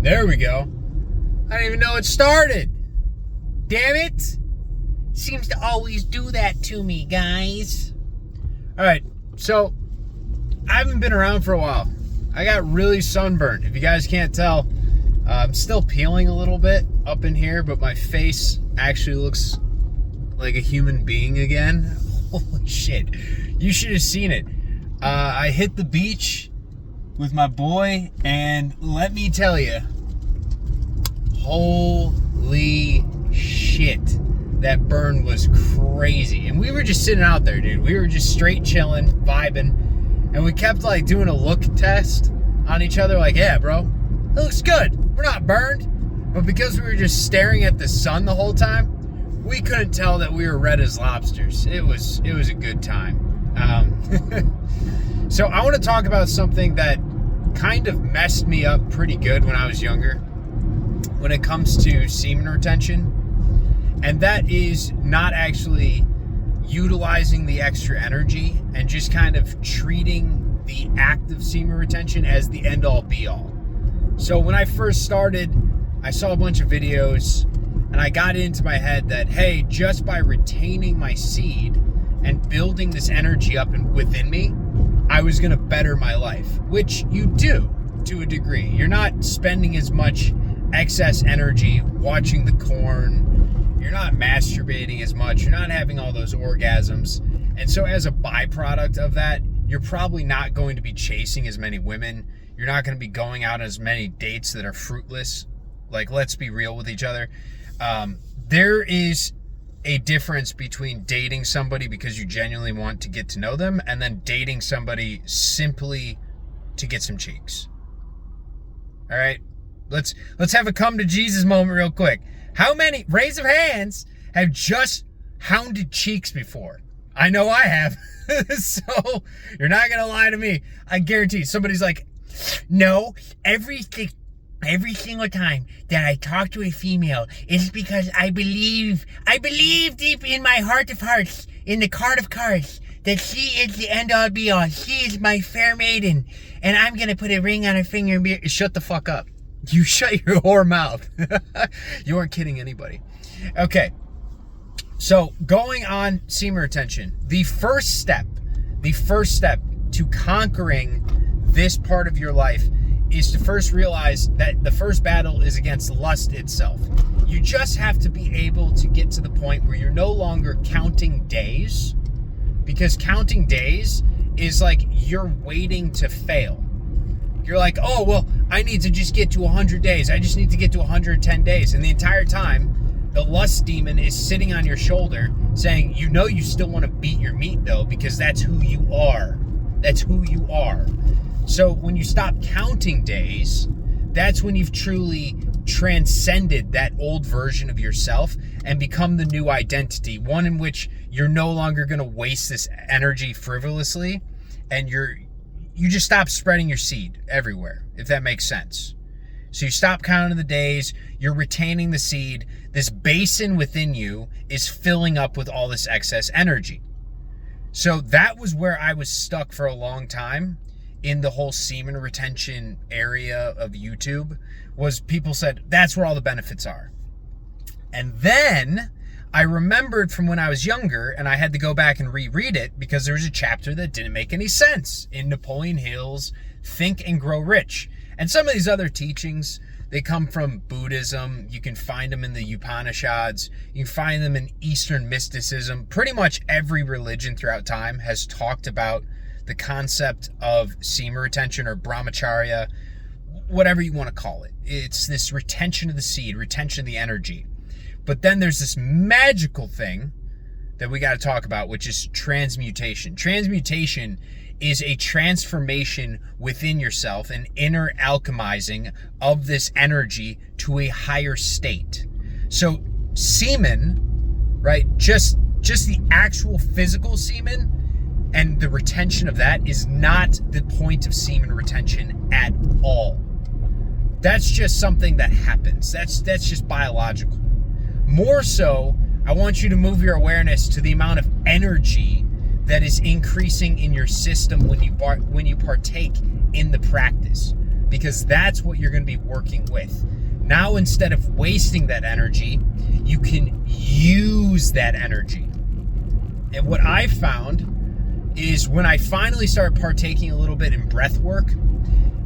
There we go. I didn't even know it started. Damn it. Seems to always do that to me, guys. All right, so I haven't been around for a while. I got really sunburned. If you guys can't tell, I'm still peeling a little bit up in here, but my face actually looks like a human being again. Holy shit. You should have seen it. I hit the beach with my boy, and let me tell you, holy shit, that burn was crazy. And we were just sitting out there, dude. We were just straight chilling, vibing, and we kept like doing a look test on each other, like, yeah, bro, it looks good. We're not burned. But because we were just staring at the sun the whole time, we couldn't tell that we were red as lobsters. It was a good time. So I want to talk about something that kind of messed me up pretty good when I was younger when it comes to semen retention. And that is not actually utilizing the extra energy and just kind of treating the act of semen retention as the end-all be-all. So when I first started, I saw a bunch of videos and I got into my head that, hey, just by retaining my seed and building this energy up within me, I was going to better my life, which you do to a degree. You're not spending as much excess energy watching the corn. You're not masturbating as much. You're not having all those orgasms. And so as a byproduct of that, you're probably not going to be chasing as many women. You're not going to be going out on as many dates that are fruitless. Like, let's be real with each other. There is a difference between dating somebody because you genuinely want to get to know them and then dating somebody simply to get some cheeks. All right, let's have a come to Jesus moment real quick. How many, raise of hands, have just hounded cheeks before? I know I have. So you're not gonna lie to me. I guarantee somebody's like, no, every single time that I talk to a female, it's because I believe deep in my heart of hearts, in the card of cards, that she is the end-all be-all. She is my fair maiden, and I'm gonna put a ring on her finger and be... Shut the fuck up. You shut your whore mouth. You weren't kidding anybody. Okay, so going on semen retention, the first step to conquering this part of your life is to first realize that the first battle is against lust itself. You just have to be able to get to the point where you're no longer counting days, because counting days is like you're waiting to fail. You're like, oh, well, I need to just get to 100 days. I just need to get to 110 days. And the entire time, the lust demon is sitting on your shoulder saying, you know you still want to beat your meat, though, because that's who you are. That's who you are. So when you stop counting days, that's when you've truly transcended that old version of yourself and become the new identity, one in which you're no longer going to waste this energy frivolously, and you just stop spreading your seed everywhere, if that makes sense. So you stop counting the days, you're retaining the seed, this basin within you is filling up with all this excess energy. So that was where I was stuck for a long time in the whole semen retention area of YouTube, was people said, that's where all the benefits are. And then I remembered from when I was younger, and I had to go back and reread it because there was a chapter that didn't make any sense in Napoleon Hill's Think and Grow Rich. And some of these other teachings, they come from Buddhism. You can find them in the Upanishads. You can find them in Eastern mysticism. Pretty much every religion throughout time has talked about the concept of semen retention or brahmacharya, whatever you want to call it. It's this retention of the seed, retention of the energy. But then there's this magical thing that we got to talk about, which is transmutation. Transmutation is a transformation within yourself, an inner alchemizing of this energy to a higher state. So semen, right, just the actual physical semen and the retention of that is not the point of semen retention at all. That's just something that happens. That's just biological. More so, I want you to move your awareness to the amount of energy that is increasing in your system when you partake in the practice. because that's what you're going to be working with. Now, instead of wasting that energy, you can use that energy. And what I found is when I finally started partaking a little bit in breath work,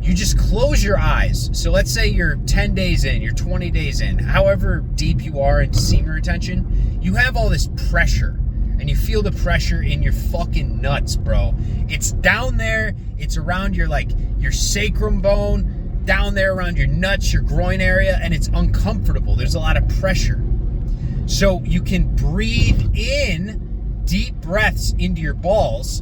you just close your eyes. So let's say you're 10 days in, you're 20 days in, however deep you are into semen retention, you have all this pressure. And you feel the pressure in your fucking nuts, bro. It's down there. It's around your sacrum bone, down there around your nuts, your groin area, and it's uncomfortable. There's a lot of pressure. So you can breathe in deep breaths into your balls,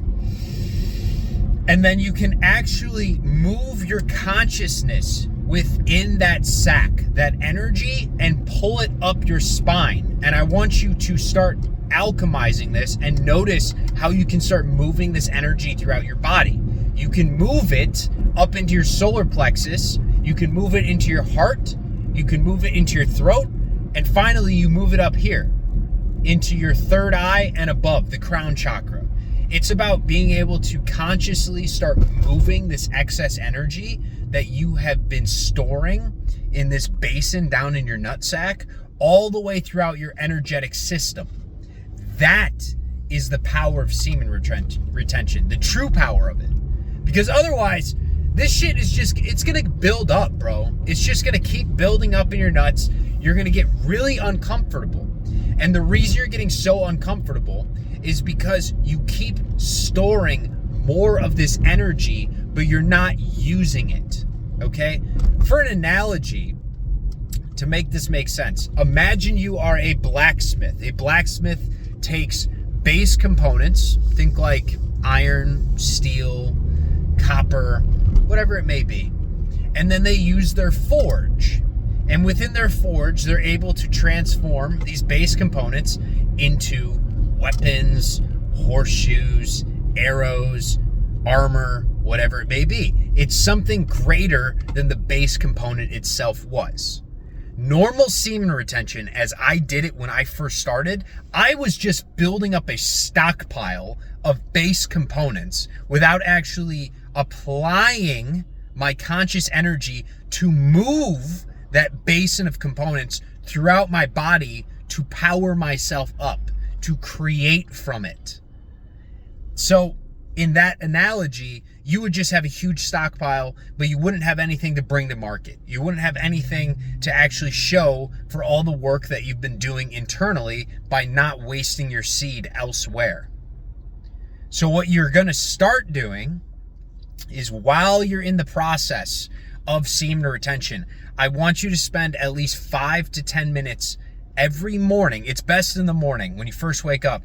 and then you can actually move your consciousness within that sac, that energy, and pull it up your spine. And I want you to start alchemizing this and notice how you can start moving this energy throughout your body. You can move it up into your solar plexus, you can move it into your heart, you can move it into your throat, and finally you move it up here into your third eye and above, the crown chakra. It's about being able to consciously start moving this excess energy that you have been storing in this basin down in your nutsack all the way throughout your energetic system. That is the power of semen retention, the true power of it. Because otherwise, this shit is it's gonna build up, bro. It's just gonna keep building up in your nuts. You're gonna get really uncomfortable. And the reason you're getting so uncomfortable is because you keep storing more of this energy, but you're not using it, okay? For an analogy, to make this make sense, imagine you are a blacksmith. A blacksmith takes base components, think like iron, steel, copper, whatever it may be, and then they use their forge. And within their forge, they're able to transform these base components into weapons, horseshoes, arrows, armor, whatever it may be. It's something greater than the base component itself was. Normal semen retention, as I did it when I first started, I was just building up a stockpile of base components without actually applying my conscious energy to move that basin of components throughout my body to power myself up, to create from it. So in that analogy, you would just have a huge stockpile, but you wouldn't have anything to bring to market. You wouldn't have anything to actually show for all the work that you've been doing internally by not wasting your seed elsewhere. So what you're going to start doing is, while you're in the process of semen retention, I want you to spend at least 5 to 10 minutes every morning. It's best in the morning when you first wake up.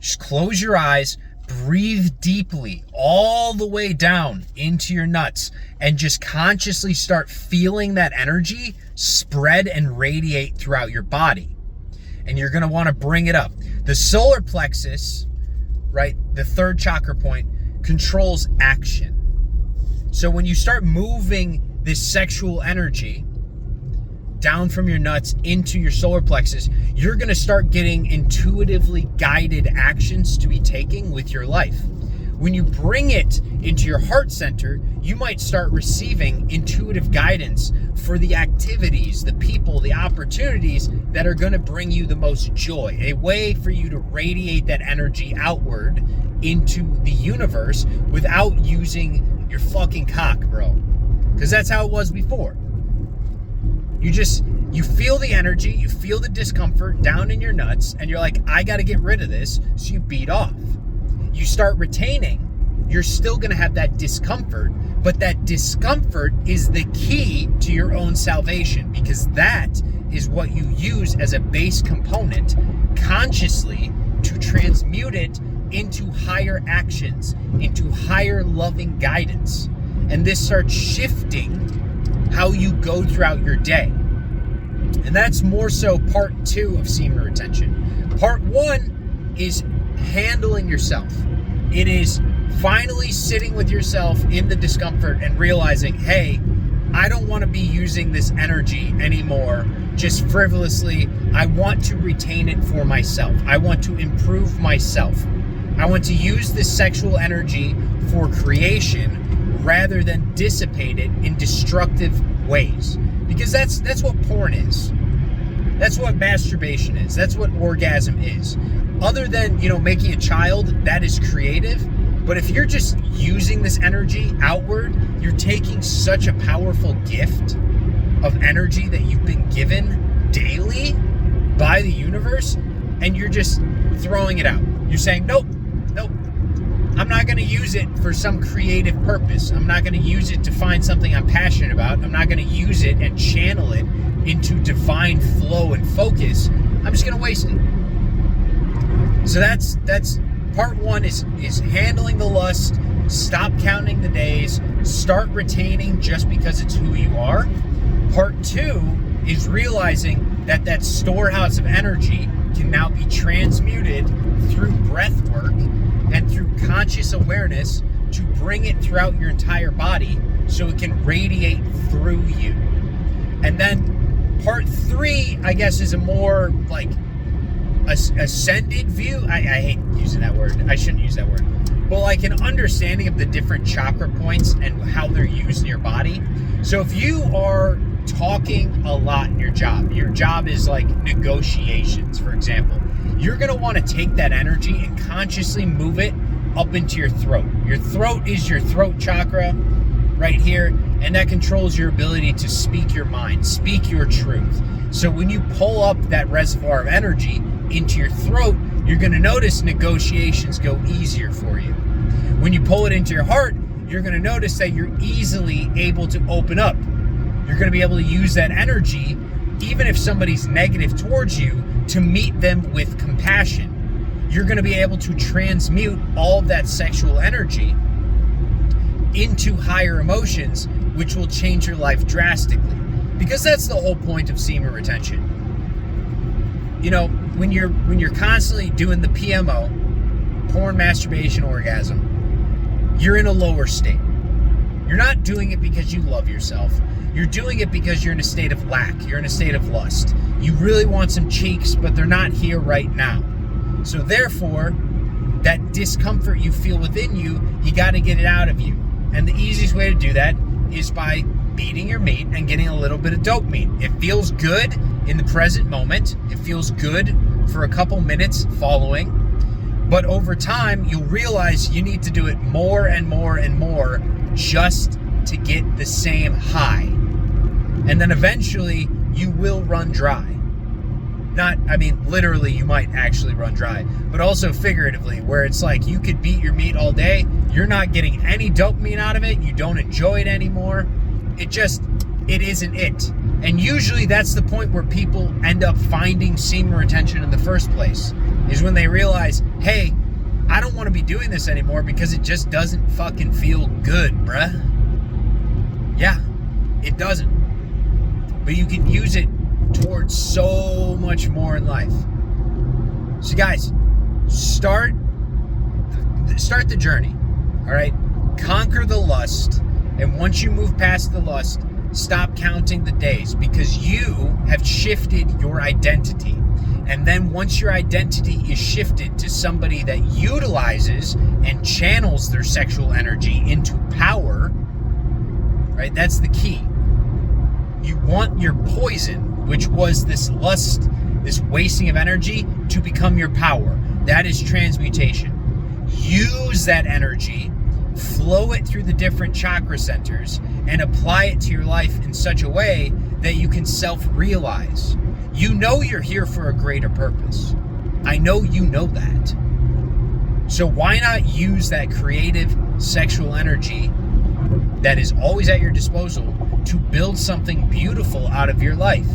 Just close your eyes, breathe deeply all the way down into your nuts, and just consciously start feeling that energy spread and radiate throughout your body. And you're going to want to bring it up. The solar plexus, right, the third chakra point, controls action. So when you start moving this sexual energy down from your nuts into your solar plexus, you're going to start getting intuitively guided actions to be taking with your life. When you bring it into your heart center, you might start receiving intuitive guidance for the activities, the people, the opportunities that are going to bring you the most joy. A way for you to radiate that energy outward into the universe without using your fucking cock, bro. Because that's how it was before. You feel the energy, you feel the discomfort down in your nuts, and you're like, I got to get rid of this, so you beat off. You start retaining, you're still going to have that discomfort, but that discomfort is the key to your own salvation, because that is what you use as a base component consciously to transmute it into higher actions, into higher loving guidance. And this starts shifting how you go throughout your day. And that's more so part 2 of semen retention. Part 1 is handling yourself. It is finally sitting with yourself in the discomfort and realizing, hey, I don't want to be using this energy anymore just frivolously. I want to retain it for myself. I want to improve myself. I want to use this sexual energy for creation rather than dissipate it in destructive ways. Because that's what porn is. That's what masturbation is. That's what orgasm is. Other than, making a child, that is creative. But if you're just using this energy outward, you're taking such a powerful gift of energy that you've been given daily by the universe, and you're just throwing it out. You're saying, nope. I'm not going to use it for some creative purpose. I'm not going to use it to find something I'm passionate about. I'm not going to use it and channel it into divine flow and focus. I'm just going to waste it. So that's part one is handling the lust. Stop counting the days. Start retaining just because it's who you are. Part two is realizing that storehouse of energy can now be transmuted through breath work and through conscious awareness to bring it throughout your entire body so it can radiate through you. And then part three, I guess, is a more like ascended view. I hate using that word. I shouldn't use that word. But like an understanding of the different chakra points and how they're used in your body. So if you are talking a lot in your job is like negotiations, for example, you're going to want to take that energy and consciously move it up into your throat. Your throat is your throat chakra right here, and that controls your ability to speak your mind, speak your truth. So when you pull up that reservoir of energy into your throat, you're going to notice negotiations go easier for you. When you pull it into your heart, you're going to notice that you're easily able to open up. You're going to be able to use that energy, even if somebody's negative towards you, to meet them with compassion. You're going to be able to transmute all of that sexual energy into higher emotions, which will change your life drastically. Because that's the whole point of semen retention. When you're constantly doing the PMO, porn, masturbation, orgasm, you're in a lower state. You're not doing it because you love yourself. You're doing it because you're in a state of lack. You're in a state of lust. You really want some cheeks, but they're not here right now. So therefore, that discomfort you feel within you, you got to get it out of you. And the easiest way to do that is by beating your meat and getting a little bit of dopamine. It feels good in the present moment. It feels good for a couple minutes following. But over time, you'll realize you need to do it more and more and more just to get the same high. And then eventually you will run dry. Literally you might actually run dry, but also figuratively, where it's like you could beat your meat all day. You're not getting any dopamine out of it. You don't enjoy it anymore. It isn't it. And usually that's the point where people end up finding semen retention in the first place, is when they realize, hey, I don't want to be doing this anymore because it just doesn't fucking feel good, bruh. Yeah, it doesn't. But you can use it towards so much more in life. So guys, start the journey, all right? Conquer the lust, and once you move past the lust, stop counting the days, because you have shifted your identity. And then once your identity is shifted to somebody that utilizes and channels their sexual energy into power, right? That's the key. You want your poison, which was this lust, this wasting of energy, to become your power. That is transmutation. Use that energy, flow it through the different chakra centers, and apply it to your life in such a way that you can self-realize. You know you're here for a greater purpose. I know you know that. So why not use that creative sexual energy that is always at your disposal to build something beautiful out of your life?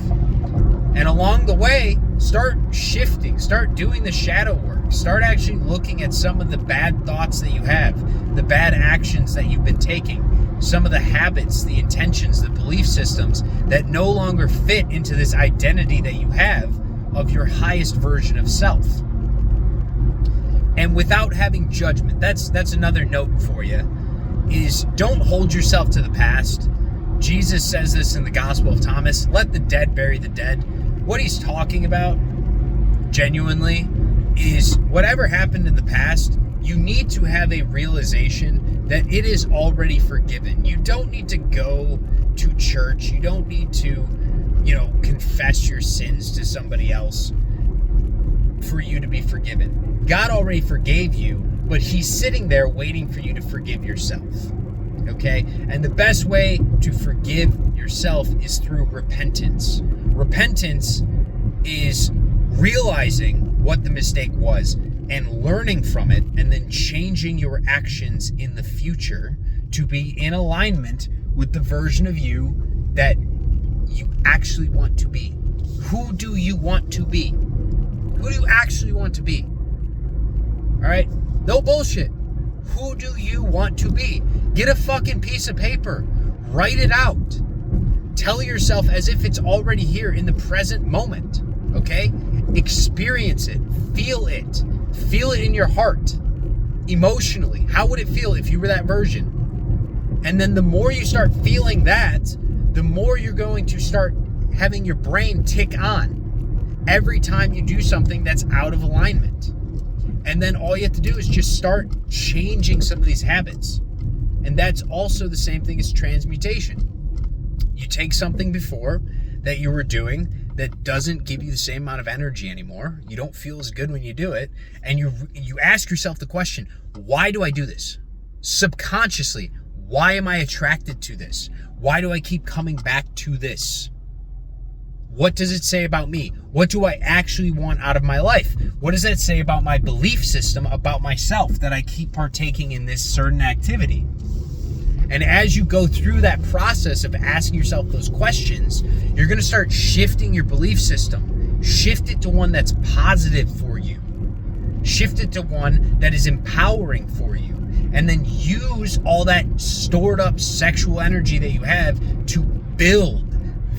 And along the way, start shifting, start doing the shadow work, start actually looking at some of the bad thoughts that you have, the bad actions that you've been taking, some of the habits, the intentions, the belief systems that no longer fit into this identity that you have of your highest version of self. And without having judgment, that's another note for you, is don't hold yourself to the past. Jesus says this in the Gospel of Thomas, let the dead bury the dead. What he's talking about, genuinely, is whatever happened in the past, you need to have a realization that it is already forgiven. You don't need to go to church. You don't need to, confess your sins to somebody else for you to be forgiven. God already forgave you, but he's sitting there waiting for you to forgive yourself. Okay? And the best way to forgive yourself is through repentance. Repentance is realizing what the mistake was and learning from it, and then changing your actions in the future to be in alignment with the version of you that you actually want to be. Who do you want to be? Who do you actually want to be? All right? No bullshit. Who do you want to be? Get a fucking piece of paper. Write it out. Tell yourself as if it's already here in the present moment. Okay? Experience it. Feel it. Feel it in your heart. Emotionally. How would it feel if you were that version? And then the more you start feeling that, the more you're going to start having your brain tick on every time you do something that's out of alignment. And then all you have to do is just start changing some of these habits. And that's also the same thing as transmutation. You take something before that you were doing that doesn't give you the same amount of energy anymore. You don't feel as good when you do it. And you ask yourself the question, why do I do this? Subconsciously, why am I attracted to this? Why do I keep coming back to this? What does it say about me? What do I actually want out of my life? What does that say about my belief system, about myself, that I keep partaking in this certain activity? And as you go through that process of asking yourself those questions, you're going to start shifting your belief system. Shift it to one that's positive for you. Shift it to one that is empowering for you. And then use all that stored up sexual energy that you have to build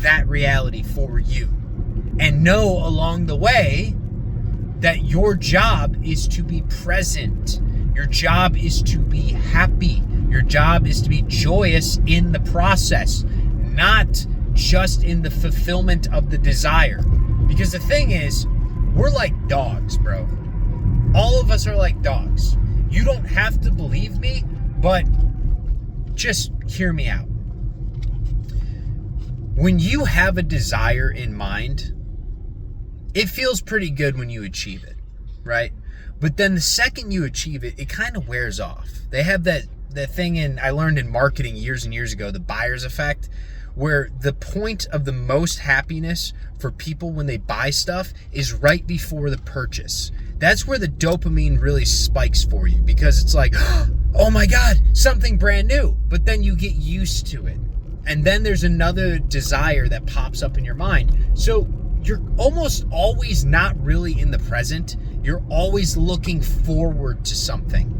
that reality for you. And know along the way that your job is to be present. Your job is to be happy. Your job is to be joyous in the process, not just in the fulfillment of the desire. Because the thing is, we're like dogs, bro. All of us are like dogs. You don't have to believe me, but just hear me out. When you have a desire in mind, it feels pretty good when you achieve it, right? But then the second you achieve it, it kind of wears off. They have that thing I learned in marketing years and years ago, the buyer's effect, where the point of the most happiness for people when they buy stuff is right before the purchase. That's where the dopamine really spikes for you, because it's like, oh my God, something brand new. But then you get used to it. And then there's another desire that pops up in your mind. So you're almost always not really in the present. You're always looking forward to something.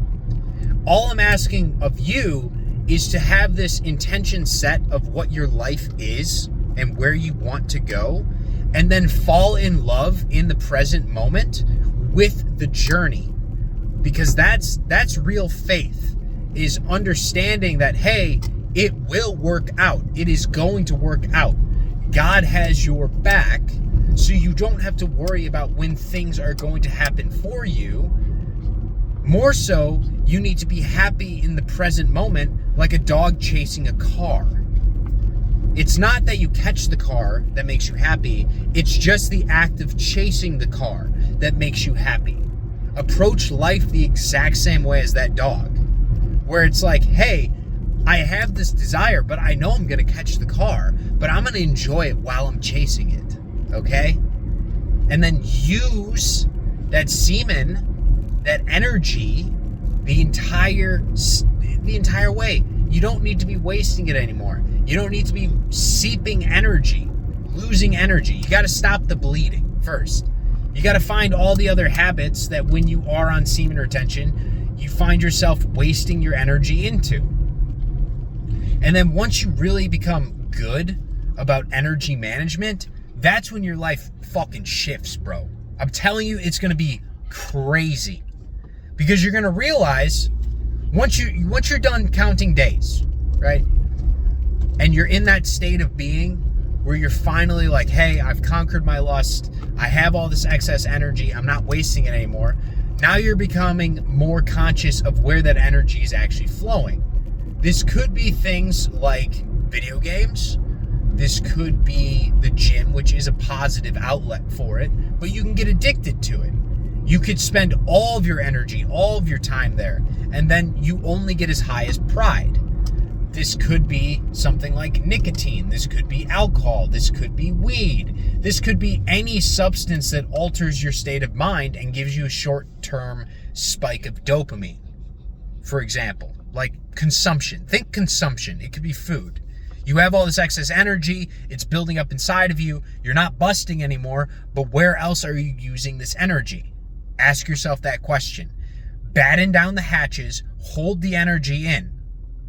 All I'm asking of you is to have this intention set of what your life is and where you want to go, and then fall in love in the present moment with the journey. Because that's real faith, is understanding that, hey, it will work out. It is going to work out. God has your back, so you don't have to worry about when things are going to happen for you. More so, you need to be happy in the present moment, like a dog chasing a car. It's not that you catch the car that makes you happy. It's just the act of chasing the car that makes you happy. Approach life the exact same way as that dog, where it's like, hey, I have this desire, but I know I'm going to catch the car, but I'm going to enjoy it while I'm chasing it, okay? And then use that semen, that energy, the entire way. You don't need to be wasting it anymore. You don't need to be seeping energy, losing energy. You got to stop the bleeding first. You got to find all the other habits that when you are on semen retention, you find yourself wasting your energy into. And then once you really become good about energy management, that's when your life fucking shifts, bro. I'm telling you, it's going to be crazy. Because you're going to realize once you're done counting days, right? And you're in that state of being where you're finally like, hey, I've conquered my lust. I have all this excess energy. I'm not wasting it anymore. Now you're becoming more conscious of where that energy is actually flowing. This could be things like video games. This could be the gym, which is a positive outlet for it, but you can get addicted to it. You could spend all of your energy, all of your time there, and then you only get as high as pride. This could be something like nicotine. This could be alcohol. This could be weed. This could be any substance that alters your state of mind and gives you a short-term spike of dopamine. For example, like consumption. Think consumption. It could be food. You have all this excess energy. It's building up inside of you. You're not busting anymore, but where else are you using this energy? Ask yourself that question. Batten down the hatches. Hold the energy in.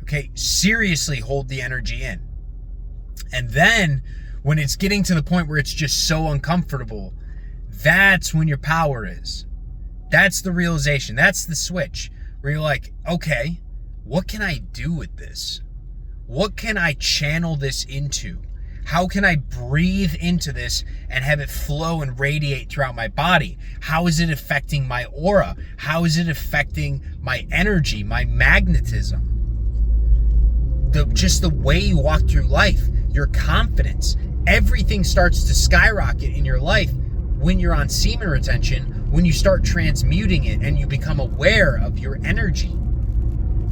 Okay, seriously hold the energy in. And then when it's getting to the point where it's just so uncomfortable, that's when your power is. That's the realization. That's the switch where you're like, okay, what can I do with this? What can I channel this into? How can I breathe into this and have it flow and radiate throughout my body? How is it affecting my aura? How is it affecting my energy, my magnetism? Just the way you walk through life, your confidence, everything starts to skyrocket in your life when you're on semen retention, when you start transmuting it and you become aware of your energy.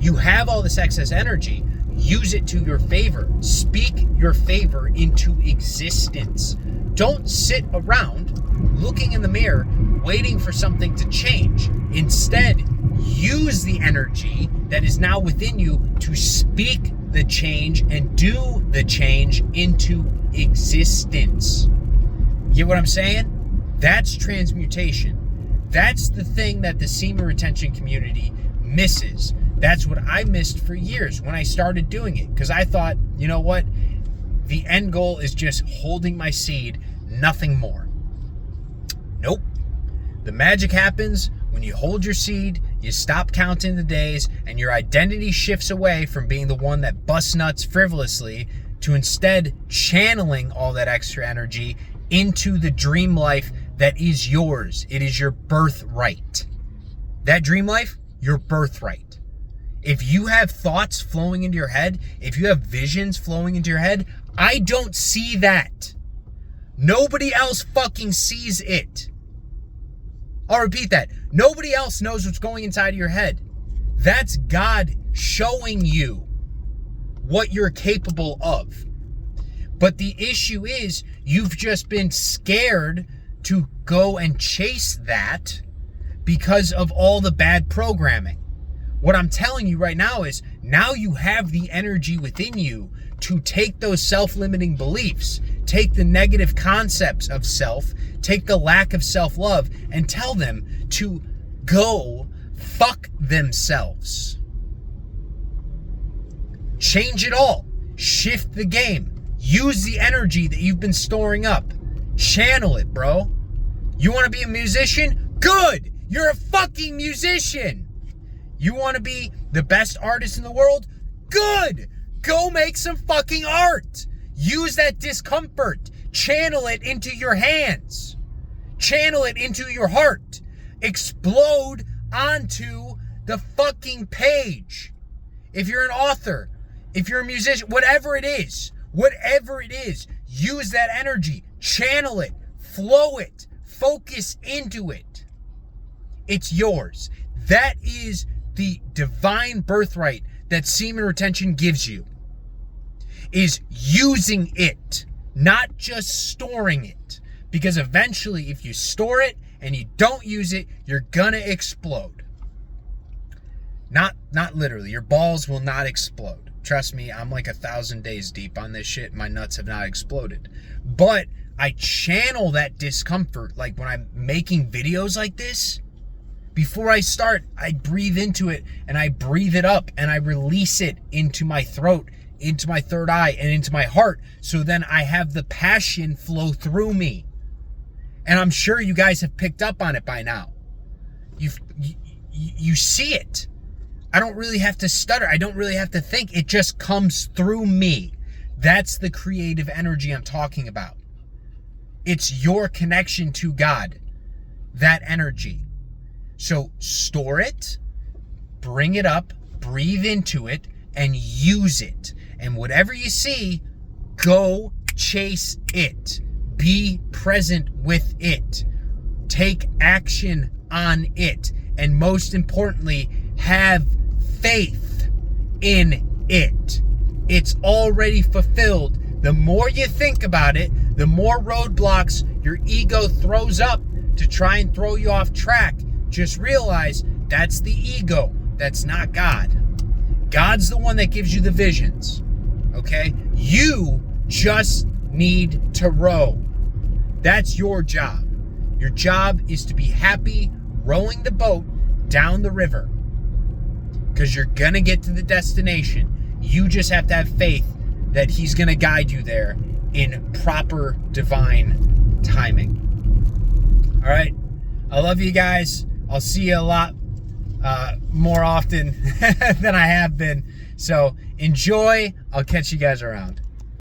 You have all this excess energy, use it to your favor. Speak your favor into existence. Don't sit around looking in the mirror, waiting for something to change. Instead, use the energy that is now within you to speak the change and do the change into existence. You get what I'm saying? That's transmutation. That's the thing that the semen retention community misses. That's what I missed for years when I started doing it, because I thought, you know what? The end goal is just holding my seed, nothing more. Nope. The magic happens when you hold your seed, you stop counting the days, and your identity shifts away from being the one that busts nuts frivolously to instead channeling all that extra energy into the dream life that is yours. It is your birthright. That dream life, your birthright. If you have thoughts flowing into your head, if you have visions flowing into your head, I don't see that. Nobody else fucking sees it. I'll repeat that. Nobody else knows what's going inside of your head. That's God showing you what you're capable of. But the issue is you've just been scared to go and chase that because of all the bad programming. What I'm telling you right now is now you have the energy within you to take those self-limiting beliefs, take the negative concepts of self, take the lack of self-love, and tell them to go fuck themselves. Change it all. Shift the game. Use the energy that you've been storing up. Channel it, bro. You want to be a musician? Good! You're a fucking musician! You want to be the best artist in the world? Good! Go make some fucking art! Use that discomfort. Channel it into your hands. Channel it into your heart. Explode onto the fucking page. If you're an author, if you're a musician, whatever it is, use that energy. Channel it. Flow it. Focus into it. It's yours. That is the divine birthright that semen retention gives you, is using it, not just storing it. Because eventually, if you store it and you don't use it, you're gonna explode. Not literally. Your balls will not explode. Trust me, I'm like 1,000 days deep on this shit. My nuts have not exploded. But I channel that discomfort, like when I'm making videos like this. Before I start, I breathe into it and I breathe it up and I release it into my throat, into my third eye, and into my heart. So then I have the passion flow through me. And I'm sure you guys have picked up on it by now. You see it. I don't really have to stutter. I don't really have to think. It just comes through me. That's the creative energy I'm talking about. It's your connection to God. That energy. So store it, bring it up, breathe into it, and use it. And whatever you see, go chase it. Be present with it. Take action on it. And most importantly, have faith in it. It's already fulfilled. The more you think about it, the more roadblocks your ego throws up to try and throw you off track. Just realize that's the ego. That's not God. God's the one that gives you the visions. Okay? You just need to row. That's your job. Your job is to be happy rowing the boat down the river. Because you're going to get to the destination. You just have to have faith that he's going to guide you there in proper divine timing. All right. I love you guys. I'll see you a lot more often than I have been. So enjoy. I'll catch you guys around.